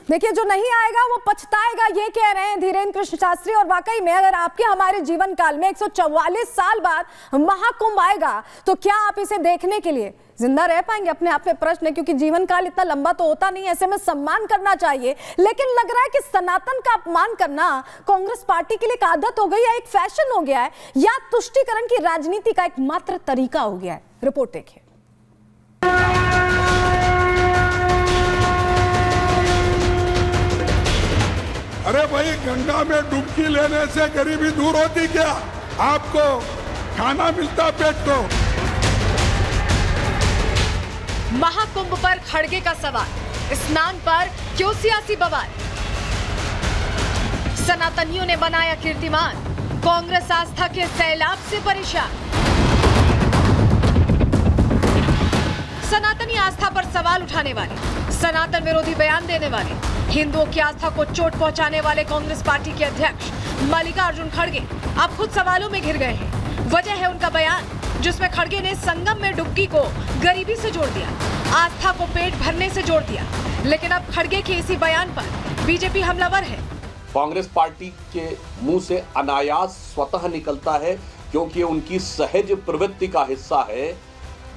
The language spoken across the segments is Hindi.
देखिए, जो नहीं आएगा वो पछताएगा, ये कह रहे हैं धीरेन्द्र कृष्ण शास्त्री। और वाकई में अगर आपके हमारे जीवन काल में 144 साल बाद महाकुंभ आएगा तो क्या आप इसे देखने के लिए जिंदा रह पाएंगे? अपने आप में प्रश्न है, क्योंकि जीवन काल इतना लंबा तो होता नहीं, ऐसे में सम्मान करना चाहिए। लेकिन लग रहा है कि सनातन का अपमान करना कांग्रेस पार्टी के लिए एक आदत हो गई है, एक फैशन हो गया है, या तुष्टीकरण की राजनीति का एक मात्र तरीका हो गया है। रिपोर्ट देखिए। अरे भाई, गंगा में डुबकी लेने से गरीबी दूर होती क्या? आपको खाना मिलता पेट को। महाकुंभ पर खड़गे का सवाल, स्नान पर क्यों सियासी बवाल? सनातनियों ने बनाया कीर्तिमान, कांग्रेस आस्था के सैलाब से परेशान। सनातनी आस्था पर सवाल उठाने वाले, सनातन विरोधी बयान देने वाले, हिंदुओं की आस्था को चोट पहुंचाने वाले कांग्रेस पार्टी के अध्यक्ष मल्लिकार्जुन खड़गे अब खुद सवालों में घिर गए हैं। वजह है उनका बयान, जिसमें खड़गे ने संगम में डुबकी को गरीबी से जोड़ दिया, आस्था को पेट भरने से जोड़ दिया। लेकिन अब खड़गे के इसी बयान पर बीजेपी हमलावर है। कांग्रेस पार्टी के मुंह से अनायास स्वतः निकलता है, क्योंकि उनकी सहज प्रवृत्ति का हिस्सा है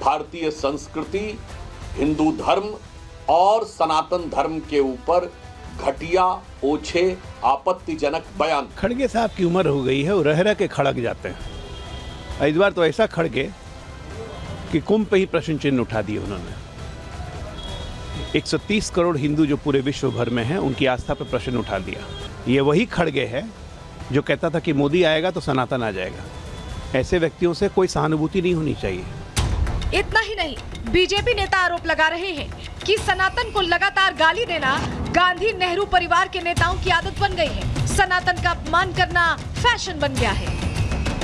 भारतीय संस्कृति, हिंदू धर्म और सनातन धर्म के ऊपर घटिया, ओछे, आपत्तिजनक बयान। खड़गे साहब की उम्र हो गई है, वो रह रह के खड़क जाते हैं। इस बार तो ऐसा खड़गे कि कुंभ पे ही प्रश्न चिन्ह उठा दिए उन्होंने। 130 करोड़ हिंदू जो पूरे विश्व भर में हैं, उनकी आस्था पर प्रश्न उठा दिया। ये वही खड़गे है जो कहता था कि मोदी आएगा तो सनातन आ जाएगा। ऐसे व्यक्तियों से कोई सहानुभूति नहीं होनी चाहिए। इतना ही नहीं, बीजेपी नेता आरोप लगा रहे हैं कि सनातन को लगातार गाली देना गांधी नेहरू परिवार के नेताओं की आदत बन गई है। सनातन का अपमान करना फैशन बन गया है।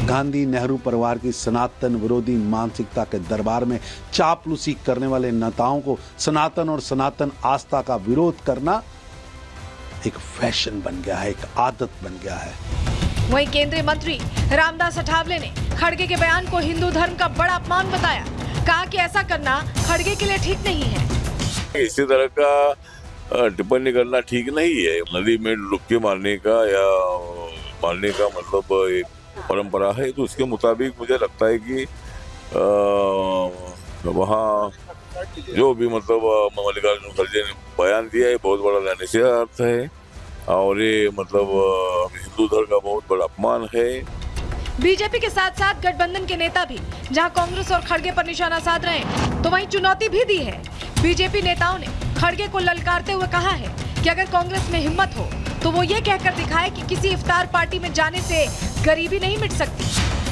गांधी नेहरू परिवार की सनातन विरोधी मानसिकता के दरबार में चापलूसी करने वाले नेताओं को सनातन और सनातन आस्था का विरोध करना एक फैशन बन गया है, एक आदत बन गया है। वहीं केंद्रीय मंत्री रामदास अठावले ने खड़गे के बयान को हिंदू धर्म का बड़ा अपमान बताया। कहा कि ऐसा करना खड़गे के लिए ठीक नहीं है। इसी तरह का टिप्पणी करना ठीक नहीं है। नदी में डुबकी मारने का या मारने का मतलब एक परंपरा है, तो उसके मुताबिक मुझे लगता है कि वहाँ जो भी मतलब मल्लिकार्जुन खड़गे ने बयान दिया है, बहुत बड़ा लाने से अर्थ है और ये मतलब हिंदू धर्म का बहुत बड़ा अपमान है। बीजेपी के साथ साथ गठबंधन के नेता भी जहां कांग्रेस और खड़गे पर निशाना साध रहे हैं, तो वहीं चुनौती भी दी है। बीजेपी नेताओं ने खड़गे को ललकारते हुए कहा है कि अगर कांग्रेस में हिम्मत हो तो वो ये कहकर दिखाए कि किसी इफ्तार पार्टी में जाने से गरीबी नहीं मिट सकती।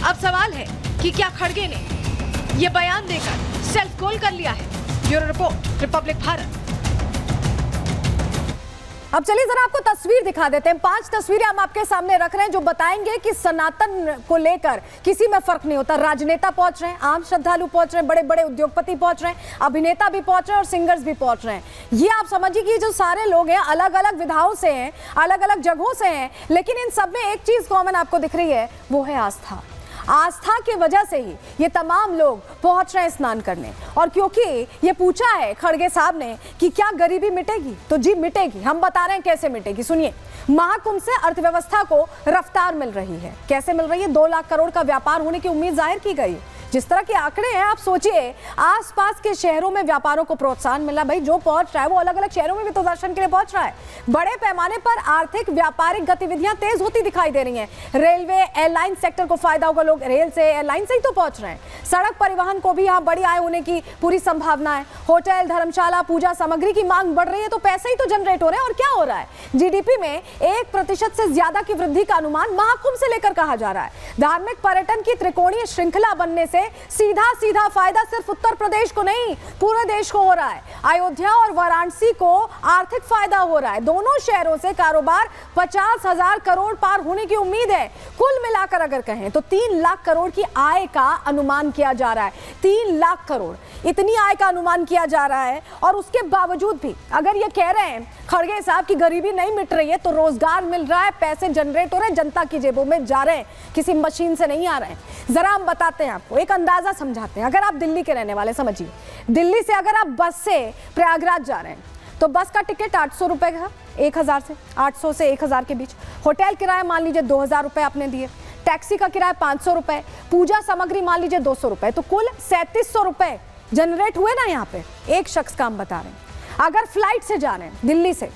अब सवाल है कि क्या खड़गे ने ये बयान देकर सेल्फ गोल कर लिया है? Bureau report, Republic Bharat. अब चलिए जरा आपको तस्वीर दिखा देते हैं। 5 तस्वीरें हम आपके सामने रख रहे हैं जो बताएंगे कि सनातन को लेकर किसी में फर्क नहीं होता। राजनेता पहुंच रहे हैं, आम श्रद्धालु पहुंच रहे हैं, बड़े बड़े उद्योगपति पहुंच रहे हैं, अभिनेता भी पहुंच रहे हैं और सिंगर्स भी पहुंच रहे हैं। ये आप समझिए कि जो सारे लोग हैं अलग अलग विधाओं से हैं, अलग अलग जगहों से हैं, लेकिन इन सब में एक चीज कॉमन आपको दिख रही है, वो है आस्था। आस्था की वजह से ही ये तमाम लोग पहुंच रहे हैं स्नान करने। और क्योंकि ये पूछा है खड़गे साहब ने कि क्या गरीबी मिटेगी, तो जी मिटेगी। हम बता रहे हैं कैसे मिटेगी, सुनिए। महाकुंभ से अर्थव्यवस्था को रफ्तार मिल रही है। कैसे मिल रही है? 2 लाख करोड़ का व्यापार होने की उम्मीद जाहिर की गई। जिस तरह के आंकड़े हैं, आप सोचिए आसपास के शहरों में व्यापारों को प्रोत्साहन मिला। भाई जो पहुंच रहा है वो अलग अलग शहरों में भी तो दर्शन के लिए पहुंच रहा है। बड़े पैमाने पर आर्थिक व्यापारिक गतिविधियां तेज होती दिखाई दे रही हैं। रेलवे एयरलाइन सेक्टर को फायदा होगा, लोग रेल से एयरलाइन से ही तो पहुंच रहे हैं। सड़क परिवहन को भी यहाँ बड़ी आय होने की पूरी संभावना है। होटल, धर्मशाला, पूजा सामग्री की मांग बढ़ रही है, तो पैसे ही तो जनरेट हो रहे हैं। और क्या हो रहा है? जीडीपी में 1% से ज्यादा की वृद्धि का अनुमान महाकुंभ से लेकर कहा जा रहा है। धार्मिक पर्यटन की त्रिकोणीय श्रृंखला बनने से सीधा फायदा सिर्फ उत्तर प्रदेश को नहीं, पूरे देश को हो रहा है। अयोध्या और वाराणसी को आर्थिक फायदा हो रहा है। दोनों शहरों से कारोबार 50,000 करोड़ पार होने की उम्मीद है। कुल मिलाकर अगर कहें तो 3 लाख करोड़ की आय का अनुमान किया जा रहा है। 3 लाख करोड़ इतनी आय का अनुमान किया जा रहा है। और उसके बावजूद भी अगर ये कह रहे हैं खड़गे साहब की गरीबी नहीं मिट रही है, तो रोजगार मिल रहा है, पैसे जनरेट हो रहे हैं, जनता की जेबों में जा रहे हैं, किसी मशीन से नहीं आ रहे हैं। जरा हम बताते हैं आपको, एक अंदाजा समझाते हैं। अगर आप दिल्ली के रहने वाले, समझिए, दिल्ली से अगर आप बस से प्रयागराज जा रहे हैं तो बस का टिकट 800 रुपए का, 1000 से 800 से 1000 के बीच। होटल किराया मान लीजिए 2000 रुपए आपने दिए, टैक्सी का किराया 500 रुपए, पूजा सामग्री मान लीजिए 200 रुपए, तो कुल 3700 रुपए जनरेट हुए ना यहाँ पे एक शख्स का हम बता रहे हैं। अगर फ्लाइट से जा रहे हैं दिल्ली से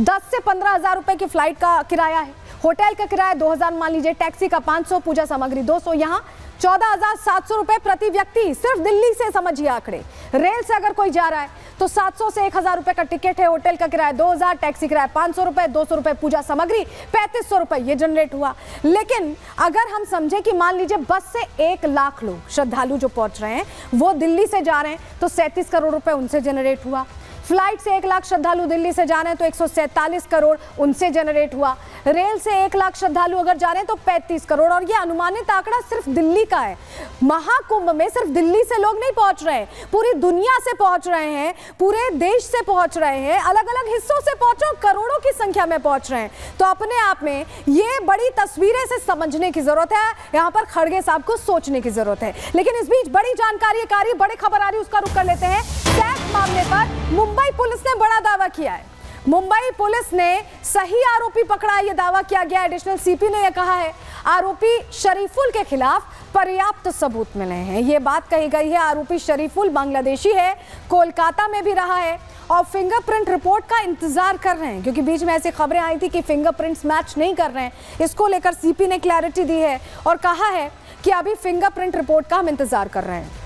10 से 15,000 रुपए की फ्लाइट का किराया है, होटल का किराया 2000 मान लीजिए, टैक्सी का 500, पूजा सामग्री 200, यहाँ 14,700 रुपए प्रति व्यक्ति सिर्फ दिल्ली से, समझिए आंकड़े। रेल से अगर कोई जा रहा है तो 700 से 1000 रुपए का टिकट है, होटल का किराया 2000, टैक्सी किराया 500 रुपए, 200 रुपए पूजा सामग्री, 3500 रुपए ये जनरेट हुआ। लेकिन अगर हम समझे कि मान लीजिए बस से 1 लाख लोग श्रद्धालु जो पहुंच रहे हैं वो दिल्ली से जा रहे हैं तो 37 करोड़ रुपए उनसे जनरेट हुआ। फ्लाइट से 1 लाख श्रद्धालु दिल्ली से जा रहे हैं तो 147 करोड़ उनसे जनरेट हुआ। रेल से 1 लाख श्रद्धालु अगर जा रहे हैं तो 35 करोड़, और ये अनुमानित आंकड़ा सिर्फ दिल्ली का है। महाकुंभ में सिर्फ दिल्ली से लोग नहीं पहुंच रहे हैं, पूरी दुनिया से पहुंच रहे हैं, पूरे देश से पहुंच रहे हैं, अलग अलग हिस्सों से पहुंचे, करोड़ों की संख्या में पहुंच रहे हैं। तो अपने आप में ये बड़ी तस्वीरें से समझने की जरूरत है, यहाँ पर खड़गे साहब को सोचने की जरूरत है। लेकिन इस बीच बड़ी जानकारी एक आ रही, बड़ी खबर आ रही, उसका रुख कर लेते हैं। सेक्स मामले पर मुंबई पुलिस ने बड़ा दावा किया है। मुंबई पुलिस ने सही आरोपी पकड़ा, यह दावा किया गया। एडिशनल सीपी ने यह कहा है आरोपी शरीफुल के खिलाफ पर्याप्त सबूत मिले हैं। यह बात कही गई है। आरोपी शरीफुल बांग्लादेशी है, कोलकाता में भी रहा है और फिंगरप्रिंट रिपोर्ट का इंतजार कर रहे हैं, क्योंकि बीच में ऐसी खबरें आई थी कि फिंगरप्रिंट्स मैच नहीं कर रहे हैं। इसको लेकर सीपी ने क्लैरिटी दी है और कहा है कि अभी फिंगरप्रिंट रिपोर्ट का हम इंतजार कर रहे हैं।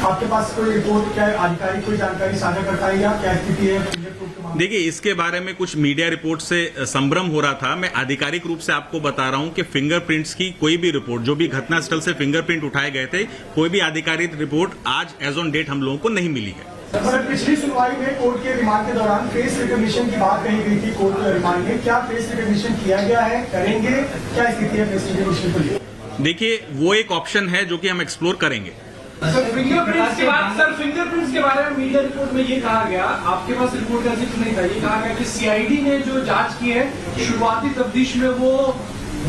आपके पास कोई रिपोर्ट, क्या आधिकारिक कोई जानकारी साझा करता है या क्या स्थिति है? देखिए, इसके बारे में कुछ मीडिया रिपोर्ट से संभ्रम हो रहा था। मैं आधिकारिक रूप से आपको बता रहा हूं कि फिंगरप्रिंट्स की कोई भी रिपोर्ट, जो भी घटनास्थल से फिंगरप्रिंट उठाए गए थे, कोई भी आधिकारिक रिपोर्ट आज एज ऑन डेट हम लोगों को नहीं मिली है। सर, पिछली सुनवाई में कोर्ट के रिमांड के दौरान फेस रिकॉग्निशन की बात कही गई थी कोर्ट के रिमांड में, क्या फेस रिकॉग्निशन किया गया है, करेंगे, क्या स्थिति है फेस रिकॉग्निशन को लेकर? देखिए, वो एक ऑप्शन है जो कि हम एक्सप्लोर करेंगे। सर, फिंगरप्रिंट्स के बारे में मीडिया रिपोर्ट में ये कहा गया, आपके पास रिपोर्ट का जिक्र नहीं था, ये कहा गया कि सीआईडी ने जो जांच की है शुरुआती तफ्तीश में वो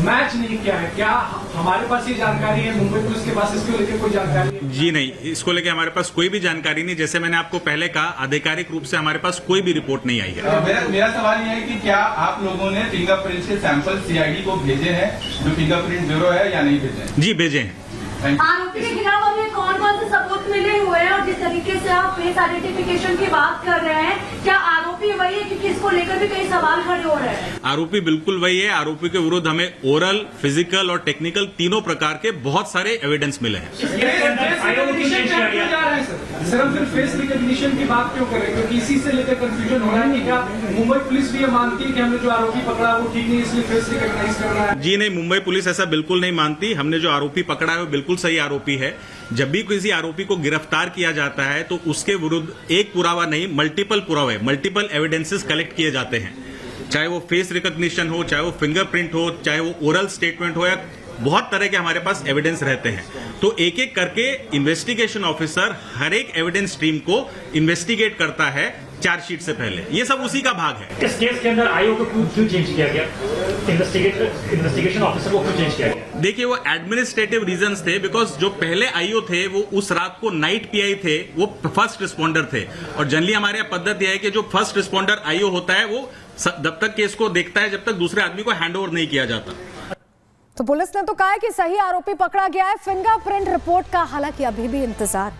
मैच नहीं किया है। क्या हमारे पास ये जानकारी है? मुंबई पुलिस के पास इसको लेकर कोई जानकारी है? जी नहीं, इसको लेकर हमारे पास कोई भी जानकारी नहीं। जैसे मैंने आपको पहले कहा, आधिकारिक रूप से हमारे पास कोई भी रिपोर्ट नहीं आई है। मेरा सवाल यह है कि क्या आप लोगों ने फिंगरप्रिंट्स के सैंपल सीआईडी को भेजे हैं, जो फिंगरप्रिंट ब्यूरो है, या नहीं भेजे हैं? जी, भेजे हैं। आरोपी के खिलाफ हमें कौन कौन से सबूत मिले हुए हैं और जिस तरीके से आप फेस आइडेंटिफिकेशन की बात कर रहे हैं, क्या आरोपी वही है? क्योंकि इसको लेकर भी कई सवाल खड़े हो रहे हैं। आरोपी बिल्कुल वही है। आरोपी के विरुद्ध हमें ओरल, फिजिकल और टेक्निकल तीनों प्रकार के बहुत सारे एविडेंस मिले हैं। सर, हम फिर फेस रिकॉग्निशन की बात क्यों कर रहे हैं? क्योंकि इसी से लेकर कंफ्यूजन हो रहा है कि क्या मुंबई पुलिस भी ये मानती है कि हमने जो आरोपी पकड़ा वो ठीक नहीं, इसलिए फेस रिकॉग्नाइज कर रहा है? जी नहीं, मुंबई पुलिस ऐसा बिल्कुल नहीं मानती। हमने जो आरोपी पकड़ा है वो बिल्कुल सही आरोपी है। जब भी किसी आरोपी को गिरफ्तार किया जाता है तो उसके विरुद्ध एक पुरावा नहीं, मल्टीपल पुरावे, मल्टीपल एविडेंसेस कलेक्ट किए जाते हैं। चाहे वो फेस रिकॉग्निशन हो, चाहे वो फिंगरप्रिंट हो, चाहे वो ओरल स्टेटमेंट हो, या बहुत तरह के हमारे पास एविडेंस रहते हैं। तो एक एक करके इन्वेस्टिगेशन ऑफिसर हर एक एविडेंस स्ट्रीम को इन्वेस्टिगेट करता है चार्जशीट से पहले। ये सब उसी का भाग है। इस केस के अंदर आईओ को क्यों चेंज किया गया? इन्वेस्टिगेशन ऑफिसर को क्यों चेंज किया गया? देखिए, वो एडमिनिस्ट्रेटिव रीजंस थे, बिकॉज जो पहले आईओ थे वो उस रात को नाइट पीआई थे, वो फर्स्ट रिस्पॉन्डर थे। और जनरली हमारे यहाँ पद्धति है कि जो फर्स्ट रिस्पॉन्डर आईओ होता है वो जब तक केस को देखता है, जब तक दूसरे आदमी को हैंडओवर नहीं किया जाता। तो पुलिस ने तो कहा है कि सही आरोपी पकड़ा गया है। फिंगरप्रिंट रिपोर्ट का हालांकि अभी भी इंतजार।